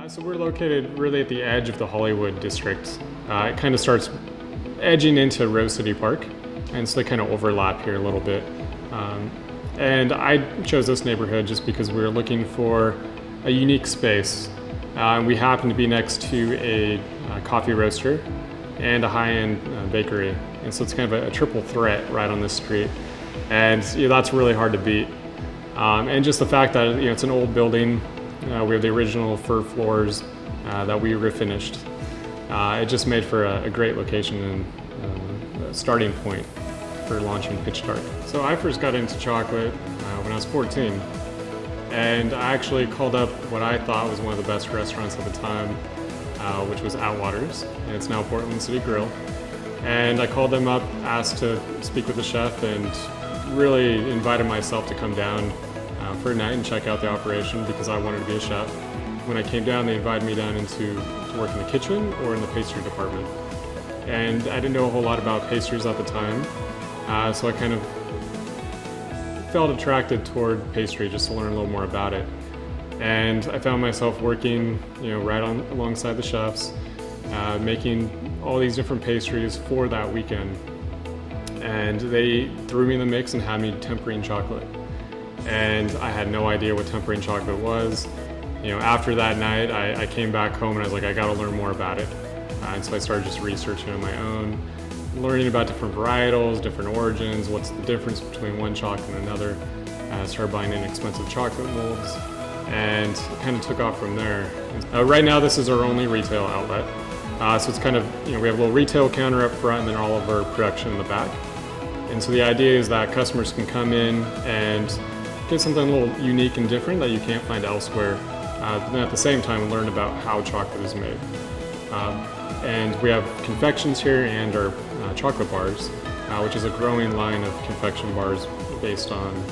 So we're located really at the edge of the Hollywood district. It kind of starts edging into Rose City Park, and so they kind of overlap here a little bit. And I chose this neighborhood just because we were looking for a unique space. We happen to be next to a coffee roaster and a high-end bakery, and so it's kind of a triple threat right on this street. And that's really hard to beat. And just the fact that it's an old building. We have the original fir floors that we refinished. It just made for a great location and a starting point for launching Pitch Dark. So I first got into chocolate when I was 14, and I actually called up what I thought was one of the best restaurants at the time, which was Outwaters, and it's now Portland City Grill. And I called them up, asked to speak with the chef, and really invited myself to come down for a night and check out the operation because I wanted to be a chef. When I came down, they invited me down to work in the kitchen or in the pastry department. And I didn't know a whole lot about pastries at the time, so I kind of felt attracted toward pastry just to learn a little more about it. And I found myself working, right alongside the chefs, making all these different pastries for that weekend. And they threw me in the mix and had me tempering chocolate. And I had no idea what tempering chocolate was. After that night, I came back home and I was like, I gotta learn more about it. And so I started just researching on my own, learning about different varietals, different origins, what's the difference between one chocolate and another. I started buying inexpensive chocolate molds and kind of took off from there. Right now, this is our only retail outlet. So it's kind of, we have a little retail counter up front and then all of our production in the back. And so the idea is that customers can come in and get something a little unique and different that you can't find elsewhere, but then at the same time learn about how chocolate is made. And we have confections here and our chocolate bars, which is a growing line of confection bars based on,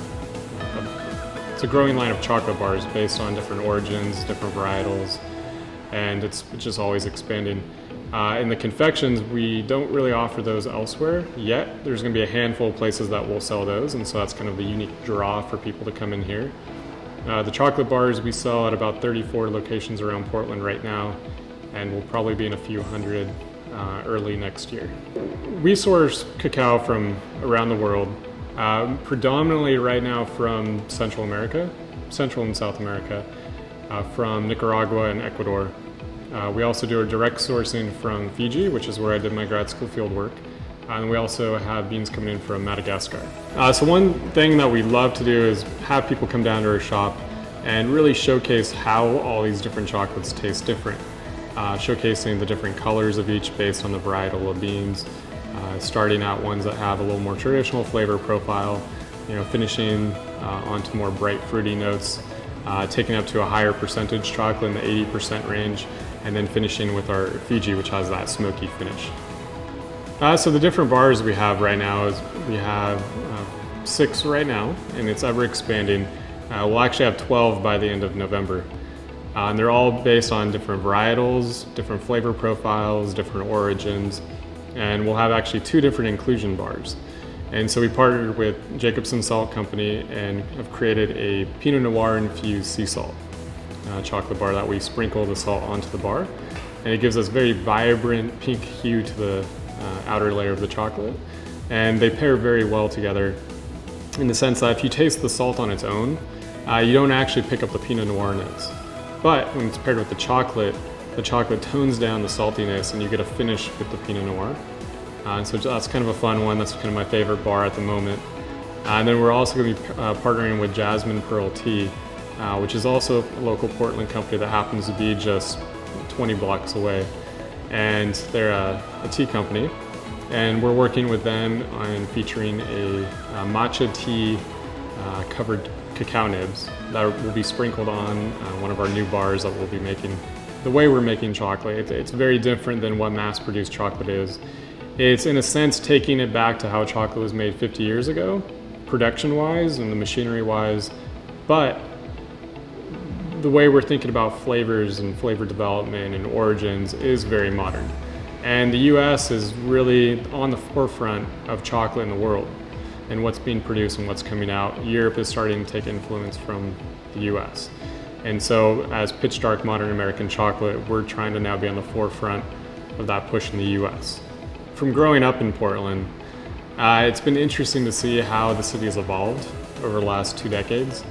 it's a growing line of chocolate bars based on different origins, different varietals, and it's just always expanding. In the confections, we don't really offer those elsewhere yet. There's going to be a handful of places that will sell those, and so that's kind of the unique draw for people to come in here. The chocolate bars we sell at about 34 locations around Portland right now, and we'll probably be in a few hundred early next year. We source cacao from around the world, predominantly right now from Central and South America, from Nicaragua and Ecuador. We also do a direct sourcing from Fiji, which is where I did my grad school field work. And we also have beans coming in from Madagascar. So one thing that we love to do is have people come down to our shop and really showcase how all these different chocolates taste different. Showcasing the different colors of each based on the varietal of beans, starting out ones that have a little more traditional flavor profile, finishing onto more bright fruity notes, taking up to a higher percentage chocolate in the 80% range, and then finishing with our Fiji, which has that smoky finish. So the different bars we have right now is we have 6 right now, and it's ever expanding. We'll actually have 12 by the end of November. And they're all based on different varietals, different flavor profiles, different origins, and we'll have actually 2 different inclusion bars. And so we partnered with Jacobsen Salt Company and have created a Pinot Noir infused sea salt chocolate bar that we sprinkle the salt onto the bar. And it gives us very vibrant pink hue to the outer layer of the chocolate. And they pair very well together in the sense that if you taste the salt on its own, you don't actually pick up the Pinot Noir notes. But when it's paired with the chocolate tones down the saltiness and you get a finish with the Pinot Noir. And so that's kind of a fun one. That's kind of my favorite bar at the moment. And then we're also going to be partnering with Jasmine Pearl Tea, which is also a local Portland company that happens to be just 20 blocks away. And they're a tea company. And we're working with them on featuring a matcha tea covered cacao nibs that will be sprinkled on one of our new bars that we'll be making. The way we're making chocolate, it's very different than what mass-produced chocolate is. It's in a sense taking it back to how chocolate was made 50 years ago, production-wise and the machinery-wise, but the way we're thinking about flavors and flavor development and origins is very modern. And the US is really on the forefront of chocolate in the world and what's being produced and what's coming out. Europe is starting to take influence from the US. And so as Pitch Dark Modern American Chocolate, we're trying to now be on the forefront of that push in the US. From growing up in Portland, it's been interesting to see how the city has evolved over the last 2 decades.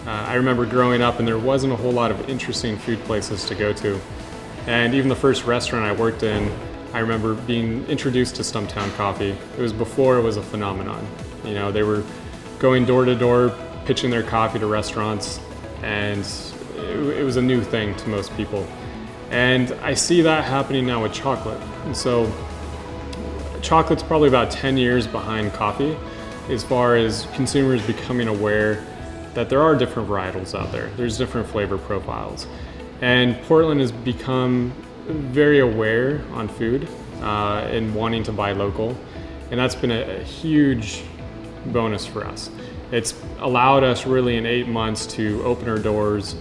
I remember growing up and there wasn't a whole lot of interesting food places to go to. And even the first restaurant I worked in, I remember being introduced to Stumptown Coffee. It was before it was a phenomenon. You know, they were going door to door, pitching their coffee to restaurants, and it was a new thing to most people. And I see that happening now with chocolate. And so chocolate's probably about 10 years behind coffee as far as consumers becoming aware that there are different varietals out there. There's different flavor profiles. And Portland has become very aware on food and wanting to buy local. And that's been a huge bonus for us. It's allowed us really in 8 months to open our doors,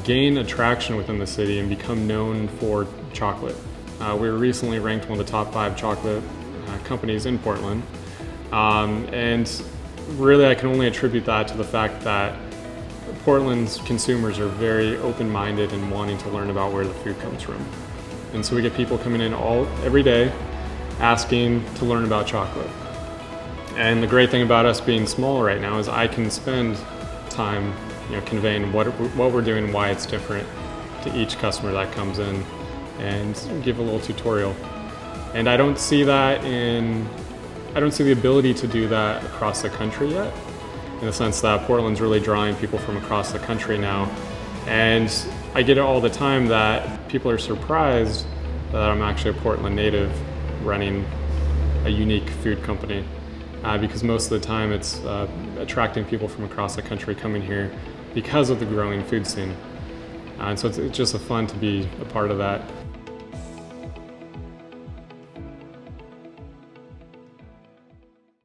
gain attraction within the city and become known for chocolate. We were recently ranked one of the top 5 chocolate companies in Portland. And really I can only attribute that to the fact that Portland's consumers are very open-minded and wanting to learn about where the food comes from. And so we get people coming in every day asking to learn about chocolate. And the great thing about us being small right now is I can spend time, conveying what we're doing and why it's different to each customer that comes in and give a little tutorial. And I don't see the ability to do that across the country yet, in the sense that Portland's really drawing people from across the country now. And I get it all the time that people are surprised that I'm actually a Portland native running a unique food company, because most of the time it's attracting people from across the country coming here because of the growing food scene. And so it's just fun to be a part of that.